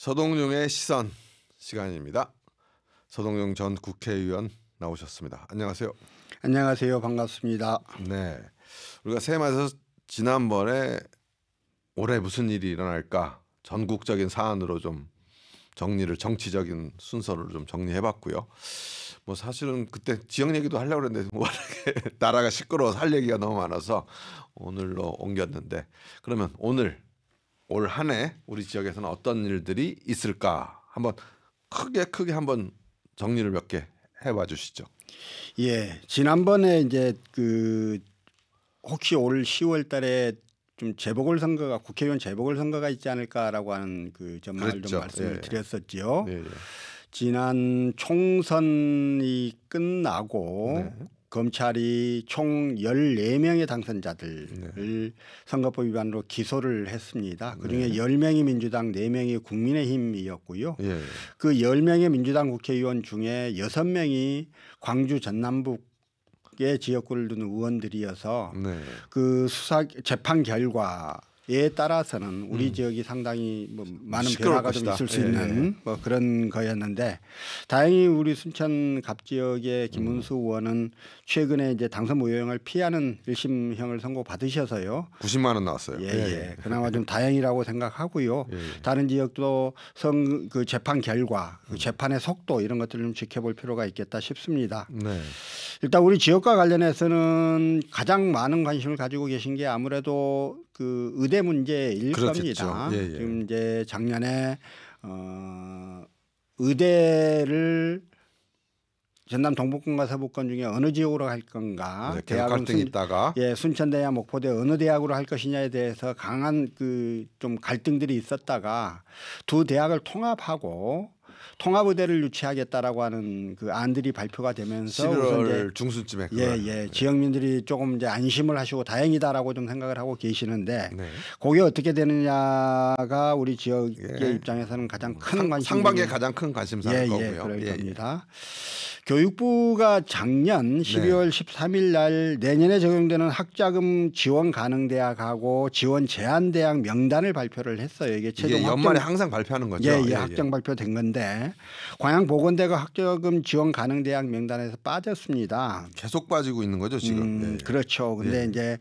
서동룡의 시선 시간입니다. 서동룡 전 국회의원 나오셨습니다. 안녕하세요. 안녕하세요. 반갑습니다. 네, 우리가 새해 맞아서 지난번에 올해 무슨 일이 일어날까 전국적인 사안으로 좀 정리를 정치적인 순서를 좀 정리해봤고요. 뭐 사실은 그때 지역 얘기도 하려고 했는데 워낙에 나라가 시끄러워서 할 얘기가 너무 많아서 오늘로 옮겼는데, 그러면 올 한 해 우리 지역에서는 어떤 일들이 있을까 한번 크게 한번 정리를 몇 개 해봐 주시죠. 예, 지난번에 이제 혹시 올 10월달에 좀 재보궐선거가 국회의원 재보궐선거가 있지 않을까라고 하는 전망을 그랬죠. 좀 말씀을 드렸었지요. 예. 지난 총선이 끝나고 네. 검찰이 총 14명의 당선자들을 선거법 위반으로 기소를 했습니다. 그중에 10명이 민주당, 4명이 국민의힘이었고요. 예. 그 10명의 민주당 국회의원 중에 6명이 광주 전남북의 지역구를 둔 의원들이어서 네. 그 수사 재판 결과에 따라서는 우리 지역이 상당히 많은 변화가 좀 있을 수 있는 그런 거였는데, 다행히 우리 순천 갑 지역의 김문수 의원은 최근에 이제 당선 무효형을 피하는 1심형을 선고받으셔서요. 90만 원 나왔어요. 예. 그나마 좀 다행이라고 생각하고요. 다른 지역도 재판 결과, 재판의 속도 이런 것들을 좀 지켜볼 필요가 있겠다 싶습니다. 네. 일단 우리 지역과 관련해서는 가장 많은 관심을 가지고 계신 게 아무래도 의대 문제일 그렇겠죠. 겁니다. 예. 지금 이제 작년에 의대를 전남 동북권과 서북권 중에 어느 지역으로 할 건가? 네, 계속 갈등이 있다가 순천대야 목포대 어느 대학으로 할 것이냐에 대해서 강한 좀 갈등들이 있었다가 두 대학을 통합하고 통합의대를 유치하겠다라고 하는 안들이 발표가 되면서 11월 중순쯤에 지역민들이 조금 이제 안심을 하시고 다행이다라고 좀 생각을 하고 계시는데, 네. 그게 어떻게 되느냐가 우리 지역의 입장에서는 가장 큰 관심, 상반기에 가장 큰 관심사일 거고요. 그럴 겁니다. 교육부가 작년 12월 13일 날 내년에 적용되는 학자금 지원 가능 대학하고 지원 제한 대학 명단을 발표를 했어요. 이게 최종 연말에 항상 발표하는 거죠. 확정 발표된 건데, 광양보건대가 학자금 지원 가능 대학 명단에서 빠졌습니다. 계속 빠지고 있는 거죠 지금. 그렇죠. 근데 이제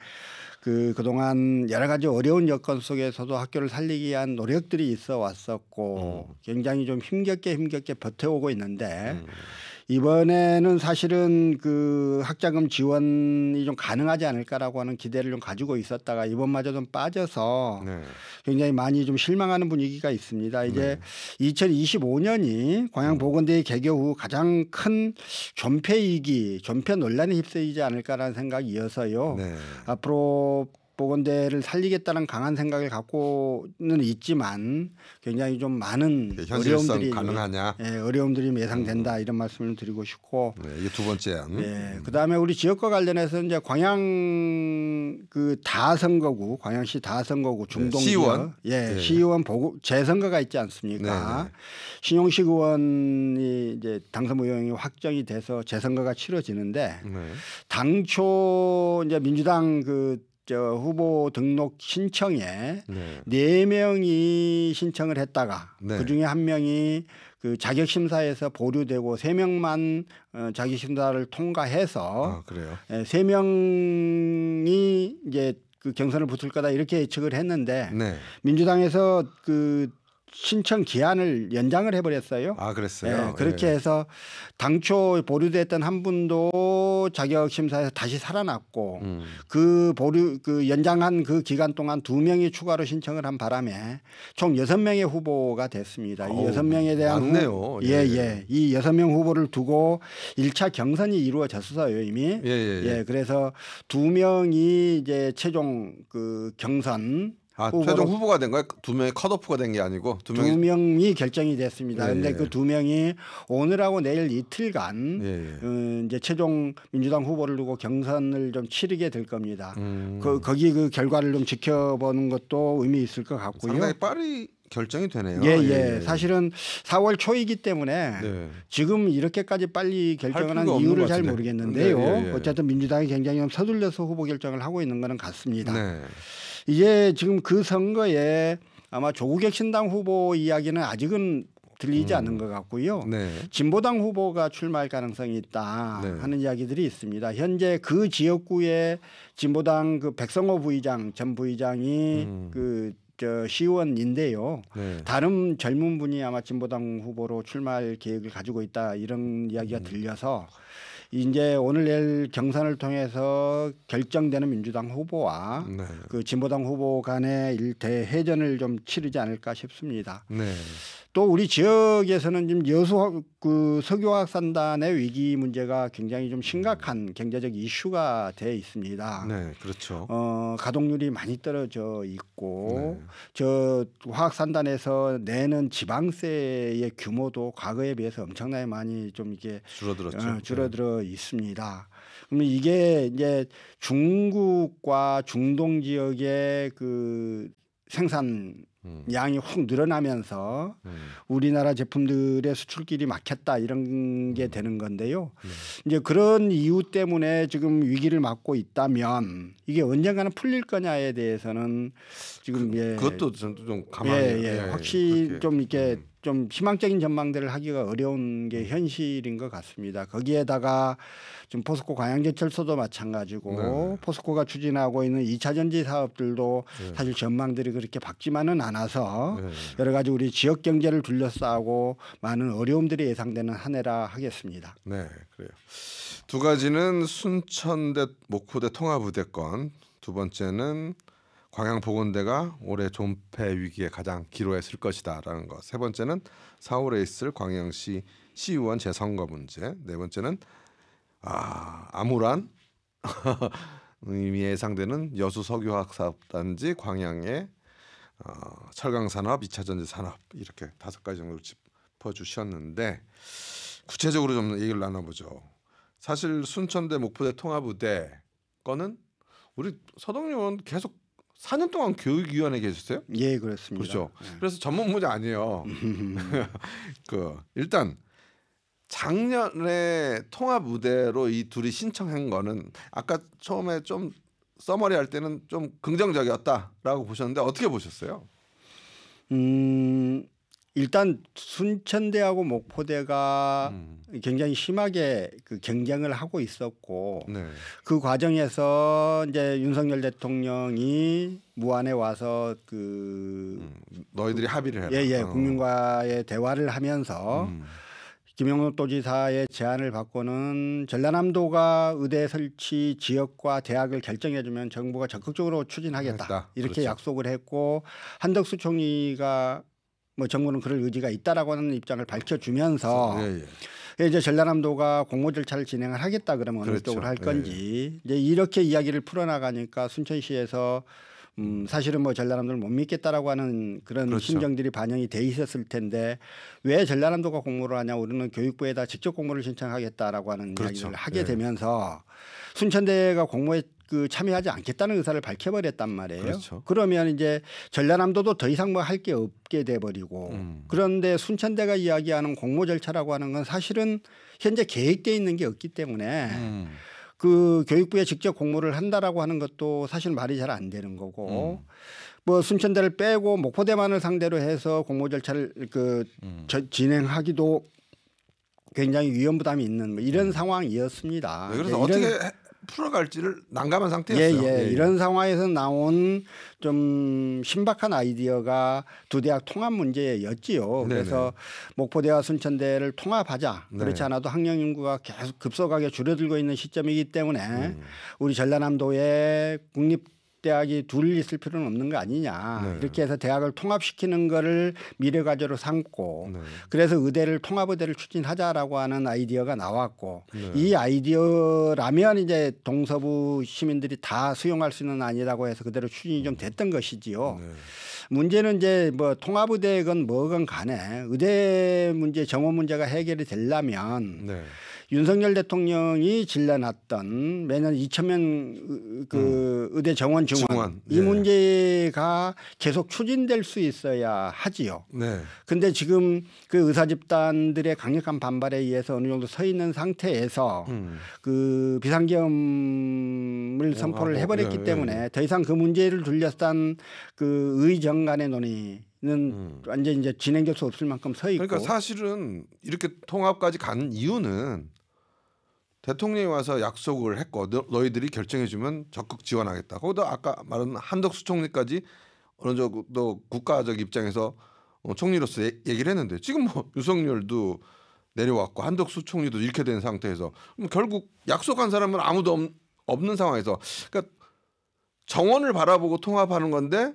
그동안 여러 가지 어려운 여건 속에서도 학교를 살리기 위한 노력들이 있어 왔었고 굉장히 좀 힘겹게 버텨오고 있는데, 이번에는 사실은 학자금 지원이 좀 가능하지 않을까라고 하는 기대를 좀 가지고 있었다가 이번마저 좀 빠져서 굉장히 많이 좀 실망하는 분위기가 있습니다. 이제 2025년이 광양보건대의 개교 후 가장 큰 존폐 논란에 휩싸이지 않을까라는 생각이어서요. 앞으로 보건대를 살리겠다는 강한 생각을 갖고는 있지만 굉장히 좀 많은 어려움들이 예상된다, 이런 말씀을 드리고 싶고, 이게 두 번째 안. 그다음에 우리 지역과 관련해서 이제 광양 다선거구, 광양시 다선거구 중동 시의원 시의원 재선거가 있지 않습니까? 신용식 의원이 이제 당선 무효형이 확정이 돼서 재선거가 치러지는데, 당초 이제 민주당 후보 등록 신청에 4명이 신청을 했다가 그중에 1명이 자격 심사에서 보류되고 3명만 자격 심사를 통과해서 3명이 이제 경선을 붙을 거다 이렇게 예측을 했는데, 민주당에서 신청 기한을 연장을 해버렸어요. 그랬어요. 그렇게 해서 당초 보류됐던 한 분도 자격 심사에서 다시 살아났고, 연장한 기간 동안 2명이 추가로 신청을 한 바람에 총 6명의 후보가 됐습니다. 이 6명에 대한 많네요. 이 6명 후보를 두고 1차 경선이 이루어졌어요 이미. 그래서 2명이 이제 최종 경선 최종 후보가 된 거예요? 2명이 컷오프가 된 게 아니고 2명이 결정이 됐습니다. 그런데 그 2명이 오늘하고 내일 이틀간 이제 최종 민주당 후보를 두고 경선을 좀 치르게 될 겁니다. 거기 결과를 좀 지켜보는 것도 의미 있을 것 같고요. 상당히 빨리 결정이 되네요. 사실은 4월 초이기 때문에 지금 이렇게까지 빨리 결정을 한 이유를 잘 모르겠는데요. 어쨌든 민주당이 굉장히 좀 서둘러서 후보 결정을 하고 있는 것은 같습니다. 이제 지금 그 선거에 아마 조국혁 신당 후보 이야기는 아직은 들리지 않는 것 같고요. 네. 진보당 후보가 출마할 가능성이 있다 네. 하는 이야기들이 있습니다. 현재 그 지역구에 진보당 그 백성호 부의장 전 부의장이 저 시의원인데요. 네. 다른 젊은 분이 아마 진보당 후보로 출마할 계획을 가지고 있다 이런 이야기가 들려서 이제 오늘 내일 경선을 통해서 결정되는 민주당 후보와 네. 그 진보당 후보 간의 대회전을 좀 치르지 않을까 싶습니다. 네. 또 우리 지역에서는 지금 여수 그 석유화학 산단의 위기 문제가 굉장히 좀 심각한 경제적 이슈가 돼 있습니다. 네, 그렇죠. 가동률이 많이 떨어져 있고 네. 저 화학 산단에서 내는 지방세의 규모도 과거에 비해서 엄청나게 많이 좀 이게 줄어들었죠. 줄어들어 있습니다. 그러면 이게 이제 중국과 중동 지역의 그 생산 양이 훅 늘어나면서 우리나라 제품들의 수출길이 막혔다 이런 게 되는 건데요. 이제 그런 이유 때문에 지금 위기를 맞고 있다면 이게 언젠가는 풀릴 거냐에 대해서는 지금 그것도 좀 가만히 확실히 그렇게. 좀 이렇게 좀 희망적인 전망들을 하기가 어려운 게 현실인 것 같습니다. 거기에다가 좀 포스코 광양제철소도 마찬가지고 포스코가 추진하고 있는 2차 전지 사업들도 사실 전망들이 그렇게 밝지만은 않아서 여러 가지 우리 지역 경제를 둘러싸고 많은 어려움들이 예상되는 한 해라 하겠습니다. 네, 그래요. 두 가지는 순천대 목포대 통합우대권, 두 번째는 광양보건대가 올해 존폐 위기에 가장 기로에 설 것이다라는 것. 세 번째는 4월에 있을 광양시 시의원 재선거 문제. 네 번째는 암울한 의미 예상되는 여수 석유화학사업단지 광양의 철강산업, 2차 전지 산업 이렇게 5가지 정도 짚어주셨는데 구체적으로 좀 얘기를 나눠보죠. 사실 순천대 목포대 통합우대 거는 우리 서동영 의원 계속 4년 동안 교육위원회에 계셨어요? 예, 그렇습니다. 그렇죠. 그래서 전문 분야 아니에요. 일단 작년에 통합우대로 이 둘이 신청한 거는 아까 처음에 좀 서머리 할 때는 좀 긍정적이었다라고 보셨는데 어떻게 보셨어요? 일단 순천대하고 목포대가 굉장히 심하게 그 경쟁을 하고 있었고 그 과정에서 이제 윤석열 대통령이 무안에 와서 너희들이 합의를 해라. 국민과의 대화를 하면서 김영호 도지사의 제안을 받고는 전라남도가 의대 설치 지역과 대학을 결정해주면 정부가 적극적으로 추진하겠다 이렇게 그렇죠. 약속을 했고 한덕수 총리가 뭐 정부는 그럴 의지가 있다라고 하는 입장을 밝혀주면서 이제 전라남도가 공모 절차를 진행을 하겠다 그러면 어느 쪽으로 할 건지 이제 이렇게 이야기를 풀어나가니까 순천시에서 사실은 뭐 전라남도를 못 믿겠다라고 하는 그런 심정들이 반영이 돼 있었을 텐데 왜 전라남도가 공모를 하냐 우리는 교육부에다 직접 공모를 신청하겠다라고 하는 이야기를 하게 되면서 순천대가 공모에 참여하지 않겠다는 의사를 밝혀버렸단 말이에요. 그러면 이제 전라남도도 더 이상 뭐 할 게 없게 돼버리고 그런데 순천대가 이야기하는 공모 절차라고 하는 건 사실은 현재 계획돼 있는 게 없기 때문에 그 교육부에 직접 공모를 한다라고 하는 것도 사실 말이 잘 안 되는 거고 뭐 순천대를 빼고 목포대만을 상대로 해서 공모 절차를 진행하기도 굉장히 위험 부담이 있는 뭐 이런 상황이었습니다. 그래서 어떻게 풀어갈지를 난감한 상태였어요. 이런 상황에서 나온 좀 신박한 아이디어가 두 대학 통합 문제였지요. 그래서 목포대와 순천대를 통합하자. 그렇지 않아도 학령 인구가 계속 급속하게 줄어들고 있는 시점이기 때문에 우리 전라남도에 국립대학이 둘 있을 필요는 없는 거 아니냐. 이렇게 해서 대학을 통합시키는 거를 미래 과제로 삼고 그래서 의대를 통합의대를 추진하자라고 하는 아이디어가 나왔고 이 아이디어라면 이제 동서부 시민들이 다 수용할 수 있는 아니라고 해서 그대로 추진이 좀 됐던 것이지요. 문제는 이제 뭐 통합의대건 뭐건 간에 의대 문제 정원 문제가 해결이 되려면 윤석열 대통령이 질러놨던 매년 2,000명 의대 정원 증원 이 문제가 계속 추진될 수 있어야 하지요. 근데 지금 그 의사 집단들의 강력한 반발에 의해서 어느 정도 서 있는 상태에서 그 비상계엄을 선포를 해버렸기 때문에 더 이상 그 문제를 둘러싼 그 의정 간의 논의 완전 이제 진행될 수 없을 만큼 서 있고. 그러니까 사실은 이렇게 통합까지 간 이유는 대통령이 와서 약속을 했고 너희들이 결정해주면 적극 지원하겠다. 거기다 아까 말한 한덕수 총리까지 어느 정도 국가적 입장에서 총리로서 얘기를 했는데 지금 뭐 윤석열도 내려왔고 한덕수 총리도 이렇게 된 상태에서 결국 약속한 사람은 아무도 없는 상황에서 그러니까 정원을 바라보고 통합하는 건데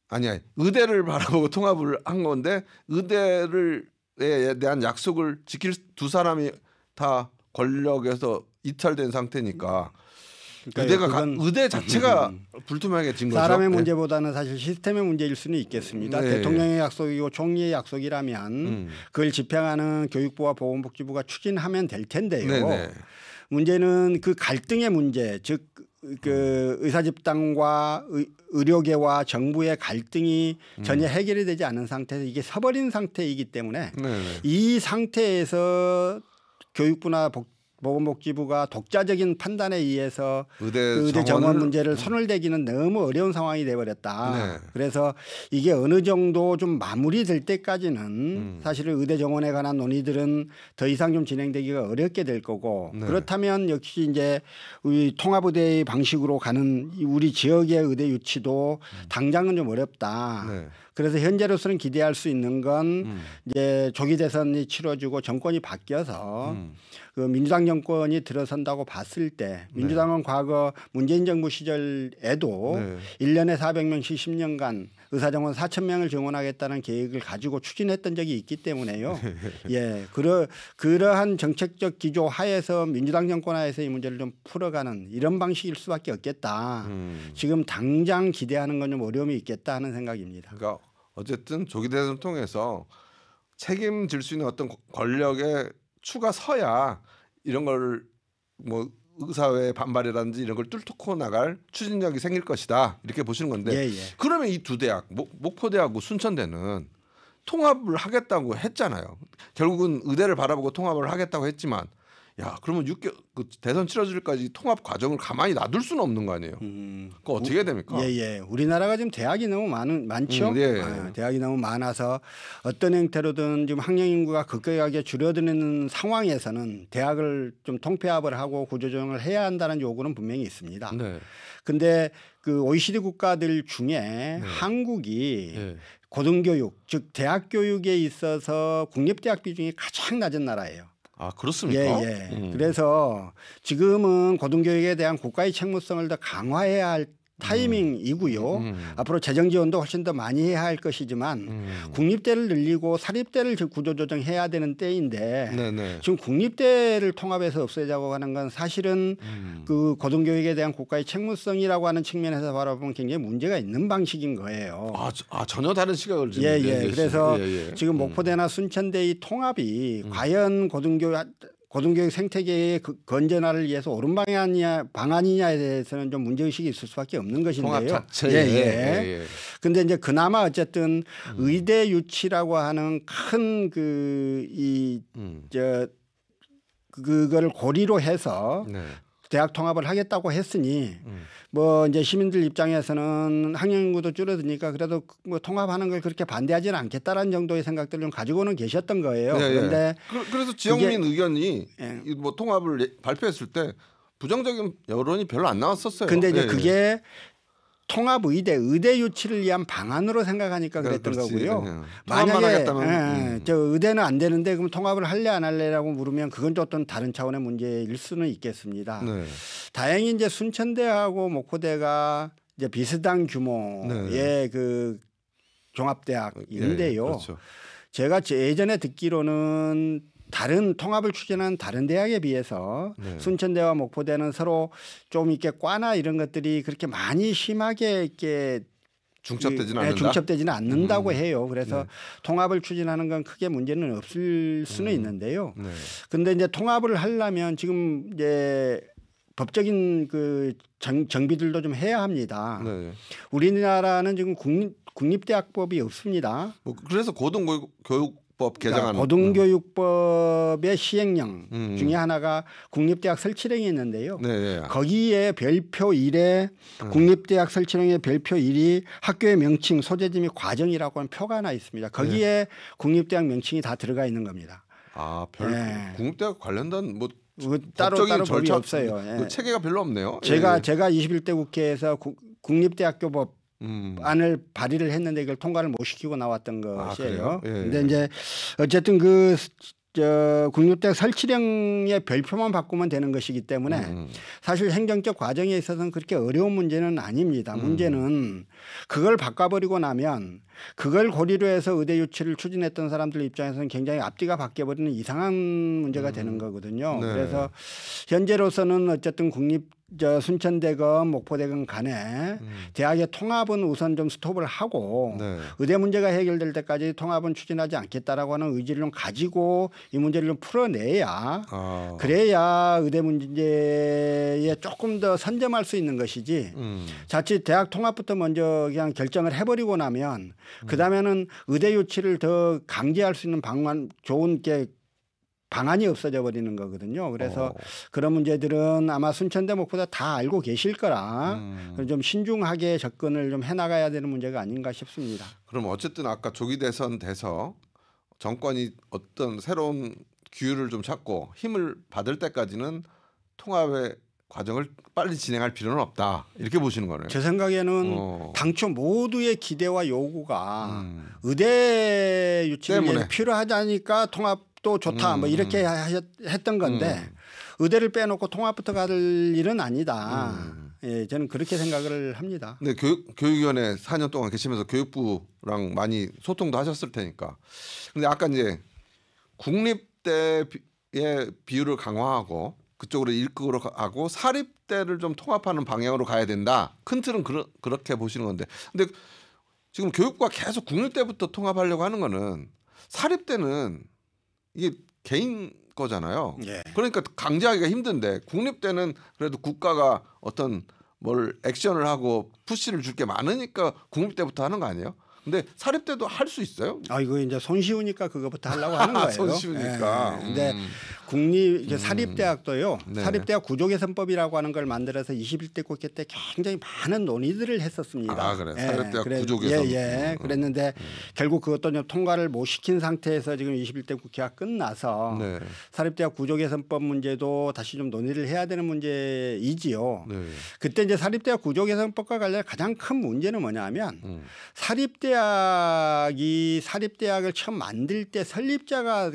아니야 의대를 바라보고 통합을 한 건데 의대에 대한 약속을 지킬 두 사람이 다 권력에서 이탈된 상태니까 의대 자체가 불투명해진 거죠. 사람의 문제보다는 사실 시스템의 문제일 수는 있겠습니다. 네. 대통령의 약속이고 총리의 약속이라면 그걸 집행하는 교육부와 보건복지부가 추진하면 될 텐데요. 네네. 문제는 그 갈등의 문제, 즉 그 의사 집단과 의료계와 정부의 갈등이 전혀 해결이 되지 않은 상태에서 이게 서버린 상태이기 때문에 네네. 이 상태에서 교육부나 보건복지부가 독자적인 판단에 의해서 의대 정원 문제를 손을 대기는 너무 어려운 상황이 돼버렸다. 네. 그래서 이게 어느 정도 좀 마무리될 때까지는 사실은 의대 정원에 관한 논의들은 더 이상 좀 진행되기가 어렵게 될 거고 네. 그렇다면 역시 이제 우리 통합의대 방식으로 가는 우리 지역의 의대 유치도 당장은 좀 어렵다. 네. 그래서 현재로서는 기대할 수 있는 건 이제 조기 대선이 치러지고 정권이 바뀌어서 그 민주당 정권이 들어선다고 봤을 때 민주당은 과거 문재인 정부 시절에도 1년에 400명씩 10년간 의사정원 4,000명을 정원하겠다는 계획을 가지고 추진했던 적이 있기 때문에요. 예, 그러한 정책적 기조 하에서 민주당 정권 하에서 이 문제를 좀 풀어가는 이런 방식일 수밖에 없겠다. 지금 당장 기대하는 건 좀 어려움이 있겠다 하는 생각입니다. 그러니까 어쨌든 조기 대선을 통해서 책임질 수 있는 어떤 권력의 추가 서야 이런 걸 뭐 의사회 반발이라든지 이런 걸 뚫고 나갈 추진력이 생길 것이다 이렇게 보시는 건데 그러면 이 두 대학 목포대하고 순천대는 통합을 하겠다고 했잖아요. 결국은 의대를 바라보고 통합을 하겠다고 했지만 야 그러면 6개월 그 대선 치러질까지 통합 과정을 가만히 놔둘 수는 없는 거 아니에요. 그거 어떻게 해야 됩니까? 예. 우리나라가 지금 대학이 너무 많죠. 대학이 너무 많아서 어떤 형태로든 지금 학령 인구가 급격하게 줄어드는 상황에서는 대학을 좀 통폐합을 하고 구조조정을 해야 한다는 요구는 분명히 있습니다. 근데 그 OECD 국가들 중에 한국이 고등교육 즉 대학 교육에 있어서 국립대학 비중이 가장 낮은 나라예요. 아 그렇습니까? 그래서 지금은 고등교육에 대한 국가의 책무성을 더 강화해야 할 타이밍이고요. 앞으로 재정 지원도 훨씬 더 많이 해야 할 것이지만 국립대를 늘리고 사립대를 구조조정해야 되는 때인데 지금 국립대를 통합해서 없애자고 하는 건 사실은 그 고등교육에 대한 국가의 책무성이라고 하는 측면에서 바라보면 굉장히 문제가 있는 방식인 거예요. 전혀 다른 시각을 지금 그래서 지금 목포대나 순천대의 통합이 과연 고등교육 생태계의 건전화를 위해서 옳은 방안이냐에 대해서는 좀 문제의식이 있을 수밖에 없는 것인데요. 통합 자체에. 근데 이제 그나마 어쨌든 의대 유치라고 하는 큰 그거를 고리로 해서 대학 통합을 하겠다고 했으니 뭐 이제 시민들 입장에서는 학령 인구도 줄어드니까 그래도 뭐 통합하는 걸 그렇게 반대하지는 않겠다라는 정도의 생각들을 좀 가지고는 계셨던 거예요. 그런데 그래서 지영민 의견이 뭐 통합을 발표했을 때 부정적인 여론이 별로 안 나왔었어요. 근데 이제 그게 통합 의대 유치를 위한 방안으로 생각하니까 그랬던 거고요. 만약에 저 의대는 안 되는데 그럼 통합을 할래 안 할래라고 물으면 그건 또 어떤 다른 차원의 문제일 수는 있겠습니다. 다행히 이제 순천대하고 목포대가 이제 비슷한 규모의 그 종합대학인데요. 제가 예전에 듣기로는 다른 통합을 추진한 다른 대학에 비해서 순천대와 목포대는 서로 좀 이렇게 과나 이런 것들이 그렇게 많이 심하게 이렇게 중첩되지는 않는다고 해요. 그래서 통합을 추진하는 건 크게 문제는 없을 수는 있는데요. 근데 이제 통합을 하려면 지금 이제 법적인 그 정비들도 좀 해야 합니다. 우리나라는 지금 국립대학법이 없습니다. 뭐 그래서 고등교육법 개정안 고등교육법의 시행령 중에 하나가 국립대학 설치령이 있는데요. 네. 거기에 별표 1에 국립대학 설치령의 별표 1이 학교의 명칭, 소재지 및 과정이라고 하는 표가 하나 있습니다. 거기에 국립대학 명칭이 다 들어가 있는 겁니다. 국립대학 관련된 뭐 따로 법이 없어요. 그 체계가 별로 없네요. 제가 21대 국회에서 국립대학교법 안을 발의를 했는데 이걸 통과를 못 시키고 나왔던 것이에요. 그런데 이제 어쨌든 국립대학 설치령의 별표만 바꾸면 되는 것이기 때문에 사실 행정적 과정에 있어서는 그렇게 어려운 문제는 아닙니다. 문제는 그걸 바꿔버리고 나면 그걸 고리로 해서 의대 유치를 추진했던 사람들 입장에서는 굉장히 앞뒤가 바뀌어버리는 이상한 문제가 되는 거거든요. 네. 그래서 현재로서는 어쨌든 순천대건 목포대건 간에 대학의 통합은 우선 좀 스톱을 하고 의대 문제가 해결될 때까지 통합은 추진하지 않겠다라고 하는 의지를 좀 가지고 이 문제를 좀 풀어내야 그래야 의대 문제에 조금 더 선점할 수 있는 것이지 자칫 대학 통합부터 먼저 그냥 결정을 해버리고 나면 그다음에는 의대 유치를 더 강제할 수 있는 좋은 방안이 없어져 버리는 거거든요. 그래서 그런 문제들은 아마 순천대 목포대 다 알고 계실 거라 좀 신중하게 접근을 좀 해나가야 되는 문제가 아닌가 싶습니다. 그럼 어쨌든 아까 조기 대선 돼서 정권이 어떤 새로운 기회를 좀 찾고 힘을 받을 때까지는 통합의 과정을 빨리 진행할 필요는 없다. 이렇게 보시는 거네요. 제 생각에는 당초 모두의 기대와 요구가 의대 유치가 필요하다니까 통합도 좋다. 뭐 이렇게 했던 건데 의대를 빼놓고 통합부터 갈 일은 아니다. 예, 저는 그렇게 생각을 합니다. 근데 교육위원회 4년 동안 계시면서 교육부랑 많이 소통도 하셨을 테니까. 근데 아까 이제 국립대의 비율을 강화하고 그쪽으로 일극으로 하고 사립대를 좀 통합하는 방향으로 가야 된다. 큰 틀은 그렇게 보시는 건데, 근데 지금 교육부가 계속 국립대부터 통합하려고 하는 거는 사립대는 이게 개인 거잖아요. 그러니까 강제하기가 힘든데 국립대는 그래도 국가가 어떤 뭘 액션을 하고 푸시를 줄 게 많으니까 국립대부터 하는 거 아니에요? 근데 사립대도 할 수 있어요? 이거 이제 손쉬우니까 그거부터 하려고 하는 거예요. 손쉬우니까. 근데 사립대학도요. 사립대학 구조개선법이라고 하는 걸 만들어서 21대 국회 때 굉장히 많은 논의들을 했었습니다. 그래. 사립대학 구조개선. 그랬는데 결국 그것도 좀 통과를 못 시킨 상태에서 지금 21대 국회가 끝나서 사립대학 구조개선법 문제도 다시 좀 논의를 해야 되는 문제이지요. 그때 이제 사립대학 구조개선법과 관련 가장 큰 문제는 뭐냐면 사립대학을 처음 만들 때 설립자가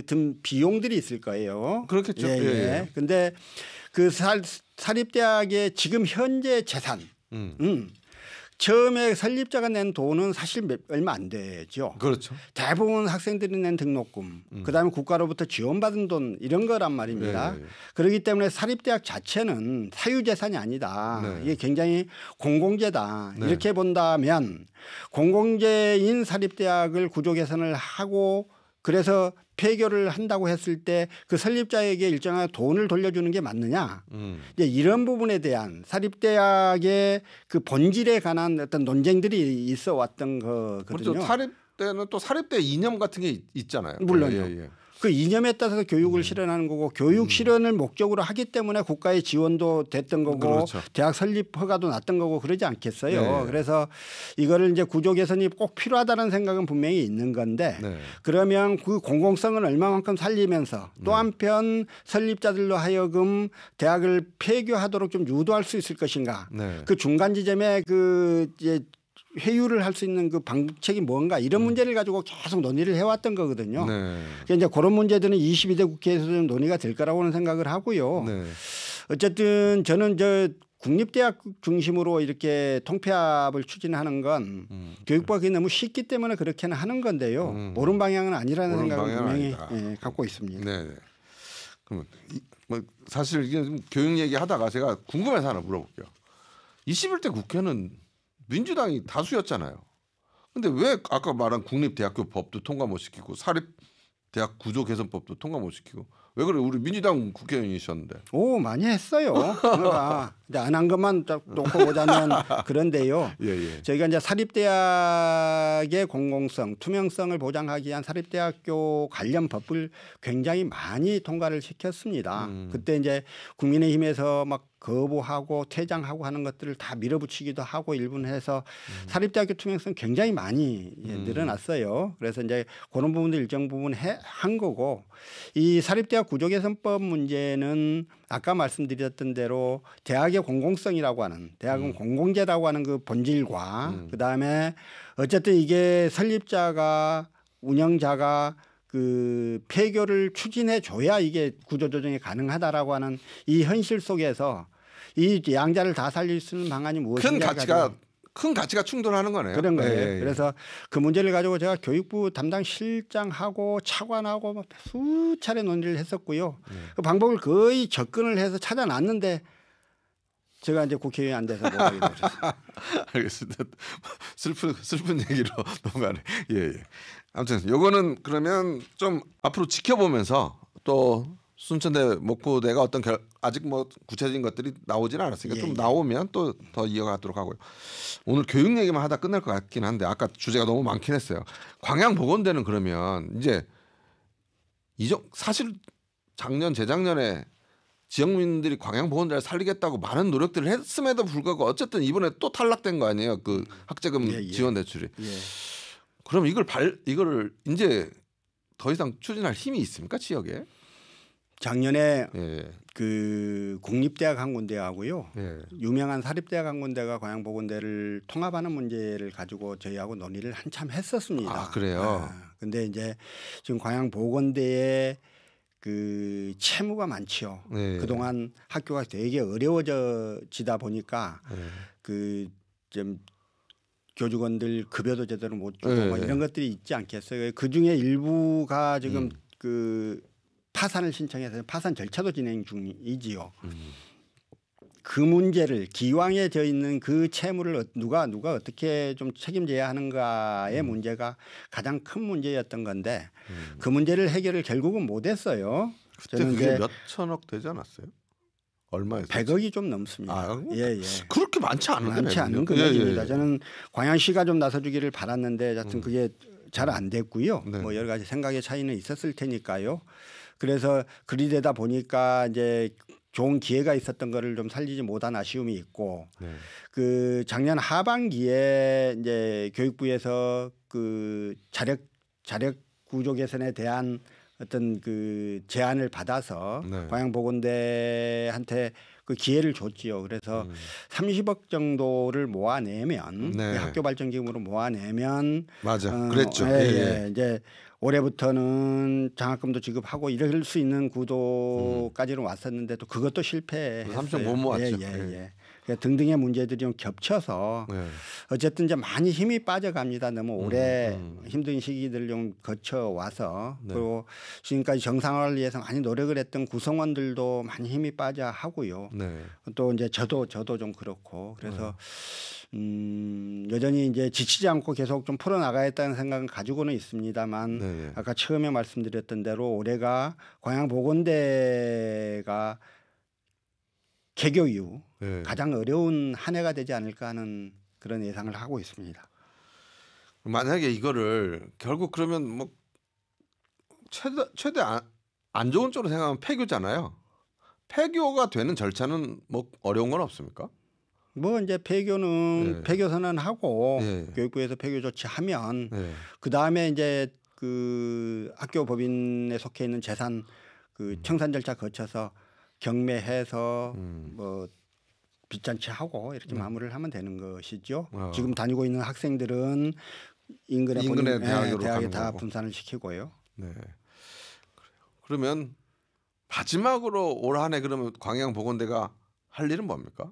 든 비용들이 있을 거예요. 그렇겠죠. 근데 그 사립대학의 지금 현재 재산, 처음에 설립자가 낸 돈은 사실 얼마 안 되죠. 그렇죠. 대부분 학생들이 낸 등록금, 그다음에 국가로부터 지원받은 돈 이런 거란 말입니다. 그렇기 때문에 사립대학 자체는 사유재산이 아니다. 이게 굉장히 공공재다. 이렇게 본다면 공공재인 사립대학을 구조개선을 하고 그래서 폐교를 한다고 했을 때 그 설립자에게 일정한 돈을 돌려주는 게 맞느냐. 이제 이런 부분에 대한 사립대학의 그 본질에 관한 어떤 논쟁들이 있어 왔던 거거든요. 그렇죠. 사립대는 또 사립대 이념 같은 게 있잖아요. 물론요. 그 이념에 따라서 교육을 실현하는 거고 교육 실현을 목적으로 하기 때문에 국가의 지원도 됐던 거고 대학 설립 허가도 났던 거고 그러지 않겠어요. 그래서 이거를 이제 구조 개선이 꼭 필요하다는 생각은 분명히 있는 건데 그러면 그 공공성을 얼마만큼 살리면서 또 한편 설립자들로 하여금 대학을 폐교하도록 좀 유도할 수 있을 것인가. 그 중간 지점에 이제 회유를 할 수 있는 그 방책이 뭔가 이런 문제를 가지고 계속 논의를 해왔던 거거든요. 그러니까 이제 그런 문제들은 22대 국회에서 좀 논의가 될 거라고는 생각을 하고요. 어쨌든 저는 국립대학 중심으로 이렇게 통폐합을 추진하는 건 교육부가 그게 너무 쉽기 때문에 그렇게는 하는 건데요. 옳은 방향은 아니라는 생각을 분명히 갖고 있습니다. 그럼 사실 이게 교육 얘기하다가 제가 궁금해서 하나 물어볼게요. 21대 국회는 민주당이 다수였잖아요. 근데 왜 아까 말한 국립대학교법도 통과 못 시키고 사립대학 구조개선법도 통과 못 시키고 왜 그래? 우리 민주당 국회의원이셨는데. 오 많이 했어요. 그러니까 안 한 것만 놓고 보자면 그런데요. 예. 저희가 이제 사립대학의 공공성, 투명성을 보장하기 위한 사립대학교 관련 법을 굉장히 많이 통과를 시켰습니다. 그때 이제 국민의힘에서 막 거부하고 퇴장하고 하는 것들을 다 밀어붙이기도 하고 일부는 해서 사립대학교 투명성 굉장히 많이 늘어났어요. 그래서 이제 그런 부분도 일정 부분 한 거고 이 사립대학 구조개선법 문제는 아까 말씀드렸던 대로 대학의 공공성이라고 하는 대학은 공공재라고 하는 그 본질과 그다음에 어쨌든 이게 설립자가 운영자가 그 폐교를 추진해 줘야 이게 구조조정이 가능하다라고 하는 이 현실 속에서 이 양자를 다 살릴 수 있는 방안이 무엇인가 큰 가치가 충돌하는 거네요. 그런 거예요. 예. 그래서 그 문제를 가지고 제가 교육부 담당 실장하고 차관하고 수차례 논의를 했었고요. 그 방법을 거의 접근을 해서 찾아놨는데 제가 이제 국회의원이 안 돼서 못 하게 됐어요. 알겠습니다. 슬픈 얘기로 넘어가네. 예. 아무튼 요거는 그러면 좀 앞으로 지켜보면서 또 순천대 목포대가 어떤 아직 뭐 구체적인 것들이 나오지는 않았으니까 좀 나오면 또 더 이어가도록 하고요. 오늘 교육 얘기만 하다 끝날 것 같긴 한데 아까 주제가 너무 많긴 했어요. 광양보건대는 그러면 이제 사실 작년 재작년에 지역민들이 광양보건대를 살리겠다고 많은 노력들을 했음에도 불구하고 어쨌든 이번에 또 탈락된 거 아니에요? 그 학자금 지원 대출이. 그럼 이거를 이제 더 이상 추진할 힘이 있습니까 지역에? 작년에 그 국립대학 한 군데하고요. 유명한 사립대학 한 군데가 광양보건대를 통합하는 문제를 가지고 저희하고 논의를 한참 했었습니다. 아 그래요? 근데 이제 지금 광양보건대에 그 채무가 많지요. 그동안 학교가 되게 어려워지다 보니까 그 좀 교직원들 급여도 제대로 못 주고 뭐 이런 것들이 있지 않겠어요. 그 중에 일부가 지금 그 파산을 신청해서 파산 절차도 진행 중이지요. 그 문제를 기왕에 져 있는 그 채무를 누가 어떻게 좀 책임져야 하는가의 문제가 가장 큰 문제였던 건데 그 문제를 해결을 결국은 못했어요. 그때 그게 몇 천억 되지 않았어요? 얼마였어요? 100억이 좀 넘습니다. 그렇게 많지 않은데 많지 않은 금액입니다. 저는 광양시가 좀 나서주기를 바랐는데 하여튼 그게 잘 안 됐고요. 뭐 여러 가지 생각의 차이는 있었을 테니까요. 그래서 그리 되다 보니까 이제 좋은 기회가 있었던 거를 좀 살리지 못한 아쉬움이 있고 그 작년 하반기에 이제 교육부에서 그 자력 구조 개선에 대한 어떤 그 제안을 받아서 광양보건대한테 그 기회를 줬지요. 그래서 30억 정도를 모아내면 학교 발전기금으로 모아내면 그랬죠. 이제 올해부터는 장학금도 지급하고 이럴 수 있는 구도까지는 왔었는데 또 그것도 실패했어요. 30억 못 모았죠. 등등의 문제들이 좀 겹쳐서 어쨌든 이제 많이 힘이 빠져갑니다. 너무 오래 힘든 시기들을 좀 거쳐와서 그리고 지금까지 정상화를 위해서 많이 노력을 했던 구성원들도 많이 힘이 빠져 하고요. 또 이제 저도 좀 그렇고 그래서 여전히 이제 지치지 않고 계속 좀 풀어나가야겠다는 생각은 가지고는 있습니다만 아까 처음에 말씀드렸던 대로 올해가 광양보건대가 개교 이후 가장 어려운 한 해가 되지 않을까 하는 그런 예상을 하고 있습니다. 만약에 이거를 결국 그러면 뭐 최대 안 좋은 쪽으로 생각하면 폐교잖아요. 폐교가 되는 절차는 뭐 어려운 건 없습니까? 뭐 이제 폐교는 폐교 선언하고 교육부에서 폐교 조치하면 그 다음에 이제 그 학교 법인에 속해 있는 재산 그 청산 절차 거쳐서 경매해서 뭐 빚잔치 하고 이렇게 마무리를 하면 되는 것이죠. 지금 다니고 있는 학생들은 인근의 대학에 다 분산을 시키고요. 그러면 마지막으로 올 한 해 그러면 광양보건대가 할 일은 뭡니까?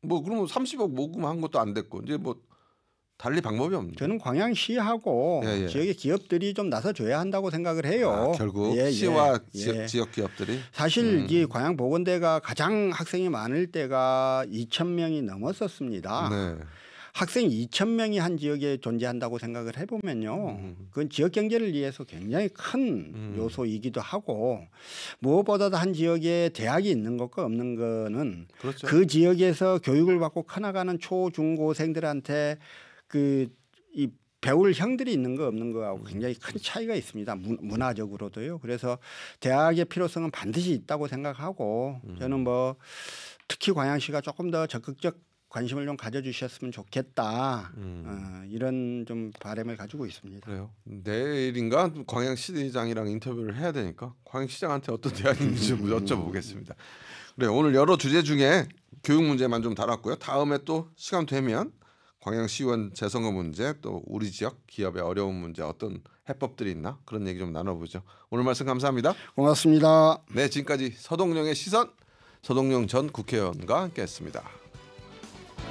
뭐 그러면 30억 모금한 것도 안 됐고 이제 뭐 달리 방법이 없는데. 저는 광양시하고 지역의 기업들이 좀 나서줘야 한다고 생각을 해요. 결국 시와 지역 기업들이. 사실 이 광양보건대가 가장 학생이 많을 때가 2,000명이 넘었었습니다. 학생 2,000명이 한 지역에 존재한다고 생각을 해보면요, 그건 지역 경제를 위해서 굉장히 큰 요소이기도 하고, 무엇보다도 한 지역에 대학이 있는 것과 없는 거는 그렇죠. 그 지역에서 교육을 받고 커나가는 초, 중, 고생들한테 이 배울 형들이 있는 거 없는 거하고 굉장히 큰 차이가 있습니다. 문화적으로도요. 그래서 대학의 필요성은 반드시 있다고 생각하고, 저는 뭐 특히 광양시가 조금 더 적극적 관심을 좀 가져주셨으면 좋겠다. 이런 좀 바람을 가지고 있습니다. 그래요. 내일인가 광양시장이랑 인터뷰를 해야 되니까 광양시장한테 어떤 대안이 있는지 좀 여쭤보겠습니다. 그래, 오늘 여러 주제 중에 교육 문제만 좀 다뤘고요. 다음에 또 시간 되면 광양시의원 재선거 문제, 또 우리 지역 기업의 어려운 문제, 어떤 해법들이 있나 그런 얘기 좀 나눠보죠. 오늘 말씀 감사합니다. 고맙습니다. 네, 지금까지 서동영의 시선, 서동영 전 국회의원과 함께했습니다.